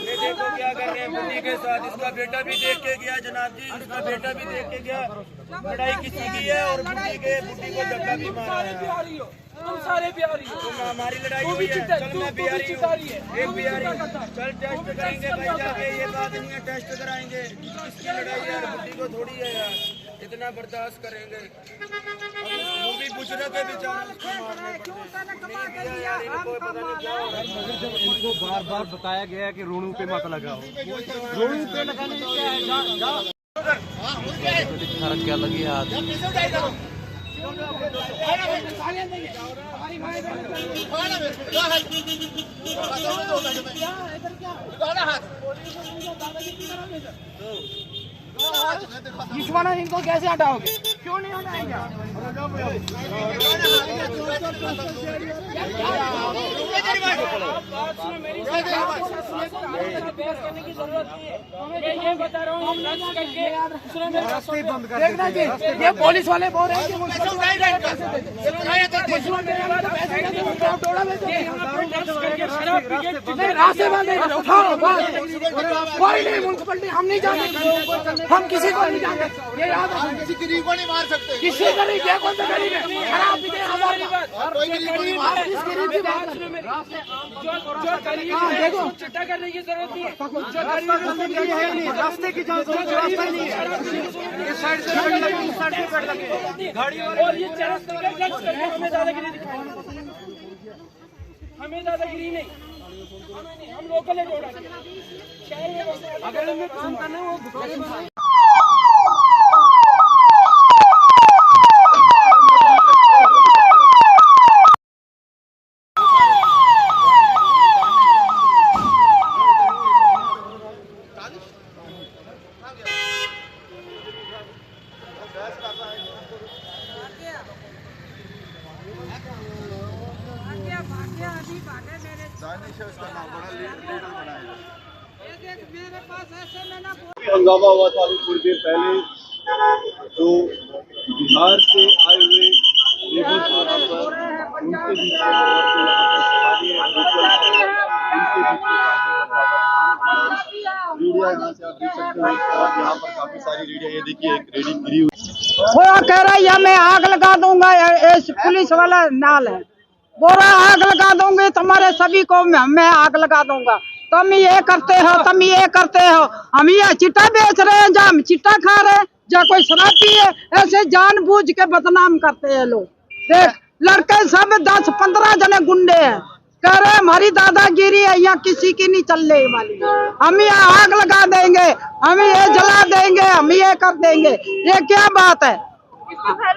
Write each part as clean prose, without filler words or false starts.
ये देखो क्या कर रहे हैं बुढ़ी के साथ। इसका बेटा भी देख के गया जनाब जी, इसका बेटा भी देख के गया। लड़ाई किसी की है और बुढ़ी को धक्का भी मारा है। तुम सारे बिहारी हो, तुम हमारी लड़ाई हुई है। चल मैं बिहारी हूँ, एक बिहारी हूँ। चल टेस्ट कराएंगे भाई जाके। ये बात नहीं है, टेस्ट कराएंगे। किसकी लड़ाई है यार, बुढ़ी को थोड़ी है यार, इतना बर्दाश्त करेंगे। वो भी बुजुर्ग है बेचारा, उसको मारने नहीं दिया यार। इनको पता नहीं क्या हो रहा है। इनको बार बार बताया गया है कि रोनू पे मत लगाओ, रोनू पे लगाने क्या है। क्या लगी हाथ दुश्मन इनको कैसे हटाओगे? क्यों नहीं हटाएंगे? बहस करने की जरूरत नहीं है। मैं ये बता रहा हूँ, हम देखना जी, ये पुलिस वाले बोल रहे हैं कि रास्ते बांधे, उठाओ कोई नहीं। म्युनिसिपलिटी हम नहीं जाते, हम किसी को नहीं जानते। ये याद है, किसी गरीब को नहीं मार सकते। किसी गरीब है, कौन सा गरीब है? खराब भी है हमारी बात। कोई गरीब को नहीं मार सकते। गरीब की बात जो गरीब है देखो, चिट्ठा करने की जरूरत नहीं है। जो गरीब रास्ते की जांच रास्ता नहीं है। इस साइड से पेड़ लगे, इस साइड से पेड़ लगे, गाड़ी और ये चरस करके हमें दादागिरी दिखाई, हमें दादागिरी नहीं, हम लोकल है जोड़ा शहर में अगर हमें काम करना है वो हंगामा हुआ था अभी थोड़ी देर पहले, जो बिहार से आए हुए लेबर्स और उनके बीच में रेडिया यहाँ से आप देख सकते हो। और यहाँ पर काफी सारी रेडिया, ये देखिए एक रेडी गिरी हुई। वो कह रहा है मैं आग लगा दूंगा, पुलिस वाला नाल है, बोल रहा आग लगा दूंगी तुम्हारे सभी को, मैं आग लगा दूंगा। तुम ये करते हो, तुम ये करते हो। हम ये चिट्टा बेच रहे हैं, जा हम चिट्टा खा रहे हैं, जा कोई शराब पिए, ऐसे जानबूझ के बदनाम करते हैं लोग। देख लड़के सब 10-15 जने गुंडे हैं, कह रहे हमारी दादागिरी है, यहाँ किसी की नहीं चलने वाली। हम ये आग लगा देंगे, हम ये जला देंगे, हम ये कर देंगे। ये क्या बात है?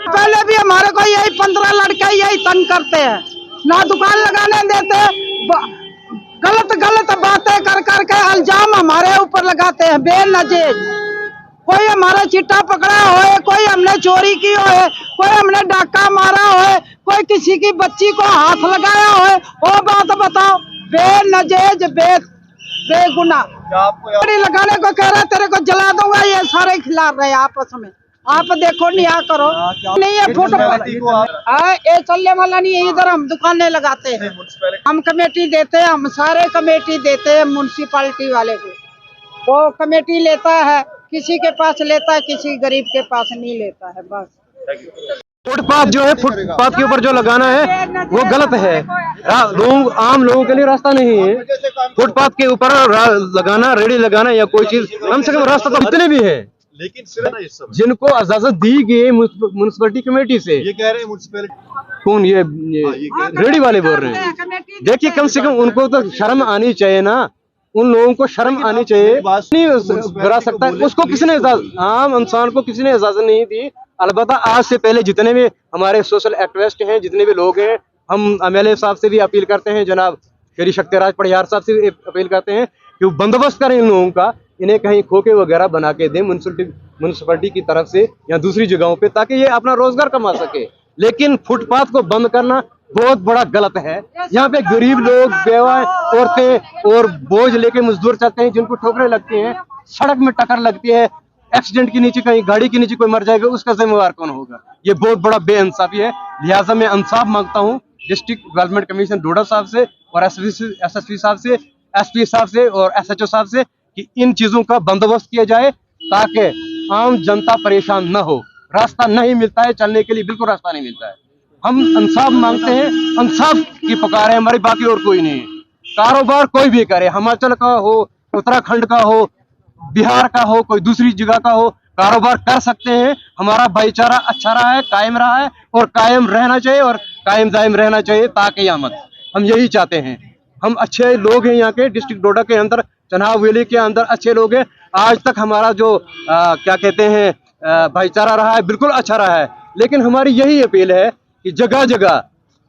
पहले भी हमारे को यही 15 लड़के यही तंग करते हैं, ना दुकान लगाने देते, गलत बातें कर करके इल्जाम हमारे ऊपर लगाते हैं बेनजीर। कोई हमारा चिट्टा पकड़ा होए, कोई हमने चोरी की होए, कोई हमने डाका मारा होए, कोई किसी की बच्ची को हाथ लगाया होए, वो बात बताओ। बेनजीर बेगुनाह लगाने को कह रहा तेरे को जला दूंगा, ये सारे खिला रहे हैं आपस में। आप देखो नहीं आ करो नहीं है फोटो ये चलने वाला नहीं है। इधर हम दुकानें लगाते हैं, हम कमेटी देते हैं, हम सारे कमेटी देते हैं म्युनिसिपैलिटी वाले को। वो कमेटी लेता है, किसी के पास लेता है, किसी गरीब के पास नहीं लेता है। बस फुटपाथ जो है, फुटपाथ के ऊपर जो लगाना है वो गलत है। आम लोगों के लिए रास्ता नहीं है फुटपाथ के ऊपर लगाना, रेडी लगाना या कोई चीज। कम से कम रास्ता तो इतने भी है, लेकिन जिनको इजाजत दी गई म्युनिसिपैलिटी कमेटी से। ये कह रहे हैं म्युनिसिपैलिटी कौन? ये रेडी वाले बोल रहे हैं। देखिए कम से कम उनको तो शर्म आनी चाहिए ना, उन लोगों को शर्म आनी चाहिए। नहीं गिरा सकता उसको किसने इजाजत, आम इंसान को किसी ने इजाजत नहीं दी। अलबत्ता आज से पहले जितने भी हमारे सोशल एक्टिविस्ट हैं, जितने भी लोग हैं, हम एमएलए साहब से भी अपील करते हैं, जनाब श्री शक्तिराज पड़ियार साहब से भी अपील करते हैं कि वो बंदोबस्त करें इन लोगों का, इन्हें कहीं खोखे वगैरह बना के दें म्युनिसिपैलिटी की तरफ से या दूसरी जगहों पे, ताकि ये अपना रोजगार कमा सके। लेकिन फुटपाथ को बंद करना बहुत बड़ा गलत है। यहाँ पे गरीब लोग, बेवा औरतें और बोझ लेके मजदूर चलते हैं, जिनको ठोकरें लगती हैं, सड़क में टक्कर लगती है, एक्सीडेंट के नीचे कहीं गाड़ी के नीचे कोई मर जाएगा, उसका जिम्मेवार कौन होगा? ये बहुत बड़ा बेइंसाफी है। लिहाजा मैं इंसाफ मांगता हूँ डिस्ट्रिक्ट डेवलपमेंट कमीशन डोडा साहब से और एसएसपी साहब से, एसपी साहब से और एसएचओ साहब से कि इन चीजों का बंदोबस्त किया जाए ताकि आम जनता परेशान न हो। रास्ता नहीं मिलता है चलने के लिए, बिल्कुल रास्ता नहीं मिलता है। हम इंसाफ मांगते हैं, इंसाफ की पुकार है हमारी, बाकी और कोई नहीं है। कारोबार कोई भी करे, हिमाचल का हो, उत्तराखंड का हो, बिहार का हो, कोई दूसरी जगह का हो, कारोबार कर सकते हैं। हमारा भाईचारा अच्छा रहा है, कायम रहा है और कायम रहना चाहिए और कायम दायम रहना चाहिए ताक़यामत। हम यही चाहते हैं। हम अच्छे लोग हैं यहाँ के, डिस्ट्रिक्ट डोडा के अंदर, चनाब वैली के अंदर अच्छे लोग हैं। आज तक हमारा जो क्या कहते हैं भाईचारा रहा है, बिल्कुल अच्छा रहा है। लेकिन हमारी यही अपील है कि जगह जगह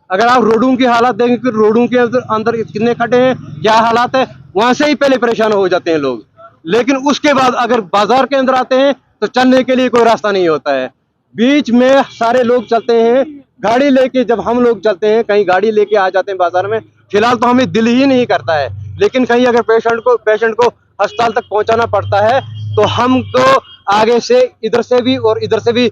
अगर आप रोडों की हालत देखें कि रोडों के अंदर कितने खड्डे हैं, क्या हालात है, वहां से ही पहले परेशान हो जाते हैं लोग। लेकिन उसके बाद अगर बाजार के अंदर आते हैं तो चलने के लिए कोई रास्ता नहीं होता है। बीच में सारे लोग चलते हैं गाड़ी लेके, जब हम लोग चलते हैं कहीं गाड़ी लेके आ जाते हैं बाजार में, फिलहाल तो हमें दिल ही नहीं करता है। लेकिन कहीं अगर पेशेंट को अस्पताल तक पहुंचाना पड़ता है तो हमको आगे से इधर से भी और इधर से भी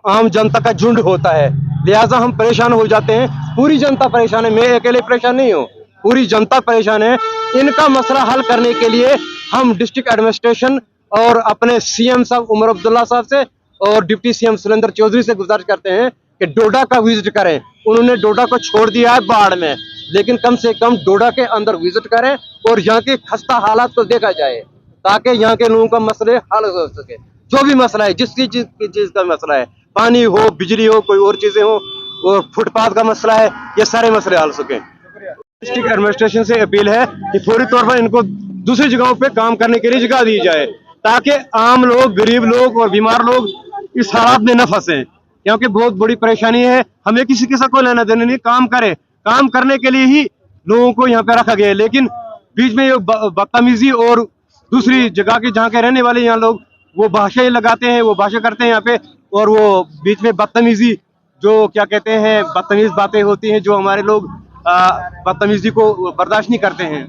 आम जनता का झुंड होता है, लिहाजा हम परेशान हो जाते हैं। पूरी जनता परेशान है, मैं अकेले परेशान नहीं हूँ, पूरी जनता परेशान है। इनका मसला हल करने के लिए हम डिस्ट्रिक्ट एडमिनिस्ट्रेशन और अपने सीएम साहब उमर अब्दुल्ला साहब से और डिप्टी सीएम सुरेंद्र चौधरी से गुजारिश करते हैं कि डोडा का विजिट करें। उन्होंने डोडा को छोड़ दिया है बाढ़ में, लेकिन कम से कम डोडा के अंदर विजिट करें और यहाँ के खस्ता हालात को देखा जाए ताकि यहाँ के लोगों का मसले हल हो सके। जो भी मसला है, जिस चीज का मसला है, पानी हो, बिजली हो, कोई और चीजें हो, और फुटपाथ का मसला है, ये सारे मसले हल सके। डिस्ट्रिक्ट एडमिनिस्ट्रेशन से अपील है कि फौरी तौर पर इनको दूसरी जगहों पे काम करने के लिए जगह दी जाए ताकि आम लोग, गरीब लोग और बीमार लोग इस हालात में न फंसे, क्योंकि बहुत बड़ी परेशानी है। हमें किसी के साथ कोई लेना देना नहीं, काम करें, काम करने के लिए ही लोगों को यहाँ पे रखा गया है। लेकिन बीच में ये बदतमीजी और दूसरी जगह के जहाँ के रहने वाले यहाँ लोग वो भाषाएं लगाते हैं, वो भाषा करते हैं यहाँ पे, और वो बीच में बदतमीजी, जो क्या कहते हैं बदतमीज बातें होती हैं, जो हमारे लोग बदतमीजी को बर्दाश्त नहीं करते हैं,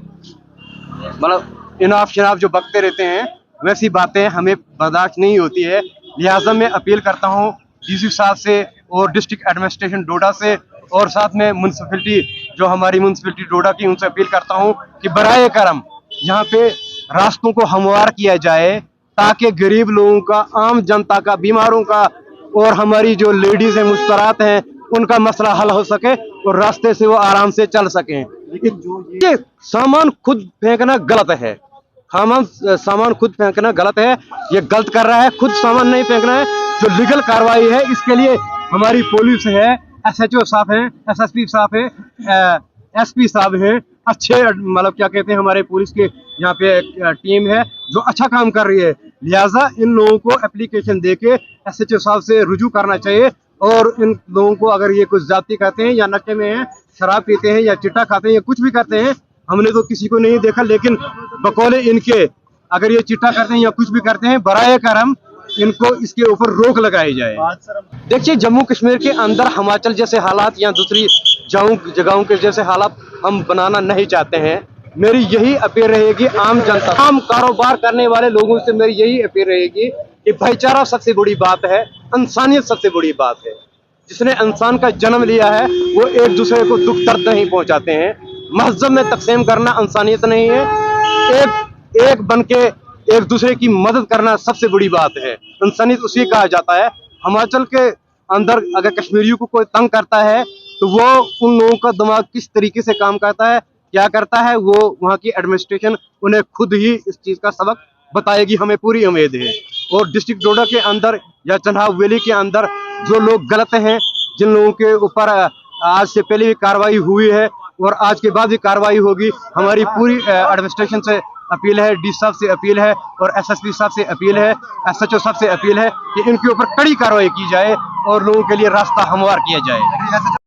मतलब इनाफ शनाफ जो बकते रहते हैं, वैसी बातें हमें बर्दाश्त नहीं होती है। लिहाजा मैं अपील करता हूँ डीसी साहब से और डिस्ट्रिक्ट एडमिनिस्ट्रेशन डोडा से और साथ में म्यूनसिपैलिटी, जो हमारी म्यूनसिपैलिटी डोडा की, उनसे अपील करता हूँ कि बराए करम यहाँ पे रास्तों को हमवार किया जाए ताकि गरीब लोगों का, आम जनता का, बीमारों का और हमारी जो लेडीज हैं, मुस्तरात हैं, उनका मसला हल हो सके और रास्ते से वो आराम से चल सकें। ये सामान खुद फेंकना गलत है, सामान खुद फेंकना गलत है, ये गलत कर रहा है, खुद सामान नहीं फेंकना है। जो लीगल कार्रवाई है इसके लिए हमारी पुलिस है, एसएचओ साहब हैं, एसएसपी साहब हैं, एसपी साहब हैं, अच्छे मतलब क्या कहते हैं हमारे पुलिस के यहाँ पे टीम है जो अच्छा काम कर रही है। लिहाजा इन लोगों को एप्लीकेशन देके एसएचओ साहब से रुजू करना चाहिए और इन लोगों को अगर ये कुछ जाति करते हैं या नशे में हैं, शराब पीते हैं या चिट्टा खाते हैं या कुछ भी करते हैं, हमने तो किसी को नहीं देखा, लेकिन बकौले इनके अगर ये चिट्टा करते हैं या कुछ भी करते हैं, बराए करम इनको इसके ऊपर रोक लगाई जाए। देखिए जम्मू कश्मीर के अंदर हिमाचल जैसे हालात या दूसरी जगहों के जैसे हालात हम बनाना नहीं चाहते हैं। मेरी यही अपील रहेगी आम जनता, आम कारोबार करने वाले लोगों से मेरी यही अपील रहेगी कि भाईचारा सबसे बड़ी बात है, इंसानियत सबसे बड़ी बात है। जिसने इंसान का जन्म लिया है वो एक दूसरे को दुख दर्द नहीं पहुंचाते हैं। मजहब में तकसीम करना इंसानियत नहीं है, एक बन के एक दूसरे की मदद करना सबसे बड़ी बात है, इंसानियत उसी कहा जाता है। हिमाचल के अंदर अगर कश्मीरियों को कोई तंग करता है तो वो उन लोगों का दिमाग किस तरीके से काम करता है, क्या करता है, वो वहाँ की एडमिनिस्ट्रेशन उन्हें खुद ही इस चीज का सबक बताएगी, हमें पूरी उम्मीद है। और डिस्ट्रिक्ट डोडा के अंदर या चनाब वैली के अंदर जो लोग गलत हैं, जिन लोगों के ऊपर आज से पहले भी कार्रवाई हुई है और आज के बाद भी कार्रवाई होगी, हमारी पूरी एडमिनिस्ट्रेशन से अपील है, डी साहब से अपील है और एसएसपी साहब से अपील है, एसएचओ साहब से अपील है कि इनके ऊपर कड़ी कार्रवाई की जाए और लोगों के लिए रास्ता हमवार किया जाए।